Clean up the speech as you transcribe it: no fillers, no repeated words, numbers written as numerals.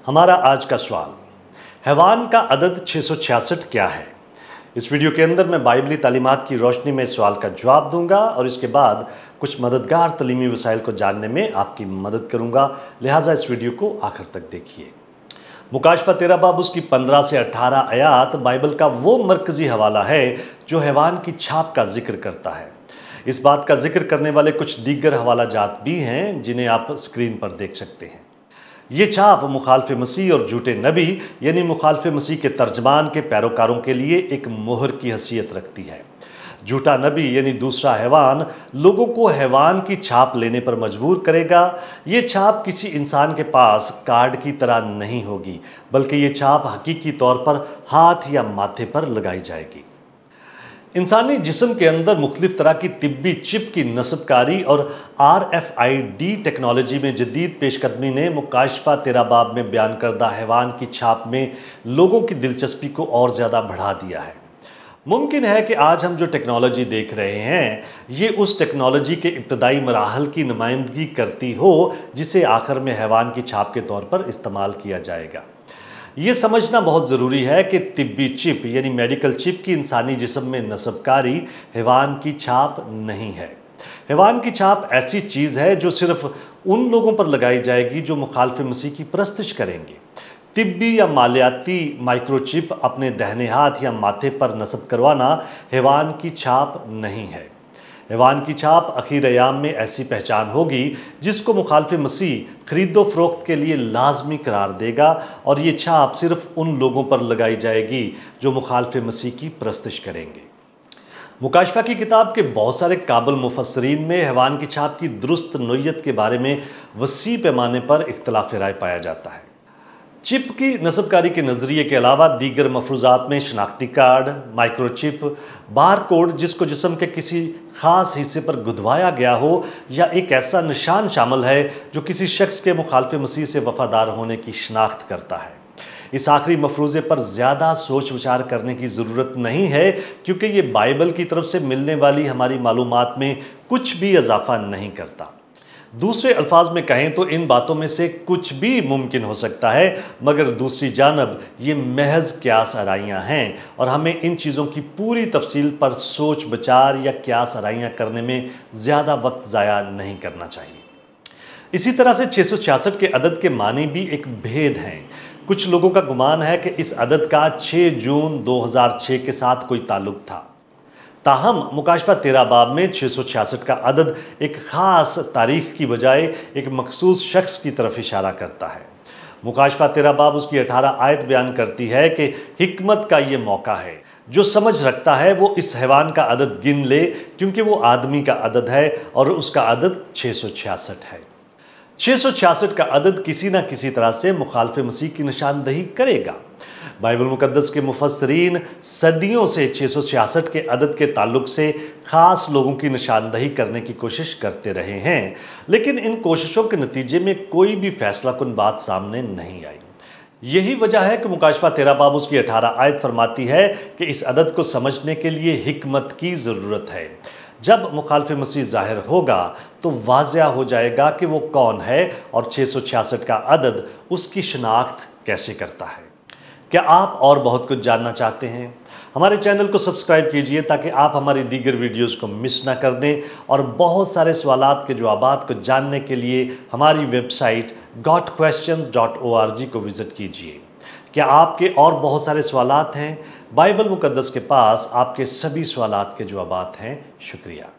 हमारा आज का सवाल, हैवान का अदद 666 क्या है? इस वीडियो के अंदर मैं बाइबली तालीमात की रोशनी में इस सवाल का जवाब दूंगा और इसके बाद कुछ मददगार तलीमी वसाइल को जानने में आपकी मदद करूंगा, लिहाजा इस वीडियो को आखिर तक देखिए। मुकाशफा 13 बाब उसकी 15 से 18 आयात बाइबल का वो मरकजी हवाला है जो हैवान की छाप का जिक्र करता है। इस बात का जिक्र करने वाले कुछ दीगर हवाला जात भी हैं जिन्हें आप स्क्रीन पर देख सकते हैं। ये छाप मुखालिफ मसीह और झूठे नबी यानी मुखालिफ मसीह के तर्जमान के पैरोकारों के लिए एक मोहर की हैसियत रखती है। झूठा नबी यानी दूसरा हैवान लोगों को हैवान की छाप लेने पर मजबूर करेगा। ये छाप किसी इंसान के पास कार्ड की तरह नहीं होगी, बल्कि ये छाप हकीकी तौर पर हाथ या माथे पर लगाई जाएगी। इंसानी जिस्म के अंदर मुख्तलिफ तरह की तिब्बी चिप की नस्बकारी और RFID टेक्नोलॉजी में जदीद पेशकदमी ने मुकाशफा 13 बाब में बयान करदा हैवान की छाप में लोगों की दिलचस्पी को और ज़्यादा बढ़ा दिया है। मुमकिन है कि आज हम जो टेक्नोलॉजी देख रहे हैं ये उस टेक्नोलॉजी के इब्तदाई मराहल की नुमाइंदगी करती हो जिसे आखिर में हैवान की छाप के तौर पर इस्तेमाल किया जाएगा। ये समझना बहुत ज़रूरी है कि तिब्बी चिप यानी मेडिकल चिप की इंसानी जिस्म में नस्बकारी हैवान की छाप नहीं है। हैवान की छाप ऐसी चीज़ है जो सिर्फ उन लोगों पर लगाई जाएगी जो मुखालिफ मसीह की परस्तिश करेंगे। तिब्बी या मालियाती माइक्रोचिप अपने दाहिने हाथ या माथे पर नस्ब करवाना हैवान की छाप नहीं है। हैवान की छाप आखिर अयाम में ऐसी पहचान होगी जिसको मुखालिफ मसीह खरीदो फरोख्त के लिए लाजमी करार देगा और ये छाप सिर्फ उन लोगों पर लगाई जाएगी जो मुखालिफ मसीह की परस्तिश करेंगे। मुकाशफा की किताब के बहुत सारे काबिल मुफस्सरीन में हैवान की छाप की दुरुस्त नोयत के बारे में वसी पैमाने पर इख्तलाफ राय पाया जाता है। चिप की नस्बकारी के नज़रिए के अलावा दीगर मफरूज़ात में शनाख्ती कार्ड, माइक्रोचिप, बार कोड जिसको जिस्म के किसी ख़ास हिस्से पर गुदवाया गया हो या एक ऐसा निशान शामिल है जो किसी शख्स के मुखालिफ मसीह से वफ़ादार होने की शनाख्त करता है। इस आखिरी मफरूज़े पर ज़्यादा सोच विचार करने की ज़रूरत नहीं है क्योंकि ये बाइबल की तरफ से मिलने वाली हमारी मालूमात में कुछ भी इजाफा नहीं करता। दूसरे अल्फाज में कहें तो इन बातों में से कुछ भी मुमकिन हो सकता है, मगर दूसरी जानब ये महज क्यास आराइयाँ हैं और हमें इन चीज़ों की पूरी तफसील पर सोच विचार या क्यास आराइयाँ करने में ज़्यादा वक्त ज़ाया नहीं करना चाहिए। इसी तरह से 666 के अदद के मानी भी एक भेद हैं। कुछ लोगों का गुमान है कि इस अदद का 6 जून 2006 के साथ कोई ताल्लुक था। ताहम मुकाशफा 13 बाब में 666 का अदद एक ख़ास तारीख की बजाय एक मखसूस शख्स की तरफ इशारा करता है। मुकाशफा 13 बाब उसकी 18 आयत बयान करती है कि हिकमत का ये मौका है, जो समझ रखता है वो इस हैवान का अदद गिन ले क्योंकि वो आदमी का अदद है और उसका अदद 666 है। 666 का अदद किसी न किसी तरह से मुखालिफ मसीह की निशानदही करेगा। बाइबल मुकद्दस के मुफस्सरीन सदियों से 666 के अदद के ताल्लुक से ख़ास लोगों की निशानदही करने की कोशिश करते रहे हैं, लेकिन इन कोशिशों के नतीजे में कोई भी फैसलाकुन बात सामने नहीं आई। यही वजह है कि मुकाशफा 13 बाब उसकी 18 आयत फरमाती है कि इस अदद को समझने के लिए हिकमत की ज़रूरत है। जब मुखालिफ मसीह ज़ाहिर होगा तो वाज़िया हो जाएगा कि वो कौन है और 666 का अदद उसकी शनाख्त कैसे करता है। क्या आप और बहुत कुछ जानना चाहते हैं? हमारे चैनल को सब्सक्राइब कीजिए ताकि आप हमारी दीगर वीडियोस को मिस ना कर दें और बहुत सारे सवालात के जवाबात को जानने के लिए हमारी वेबसाइट gotquestions.org को विज़िट कीजिए। क्या आपके और बहुत सारे सवालात हैं? बाइबल मुकद्दस के पास आपके सभी सवालात के जवाबात हैं। शुक्रिया।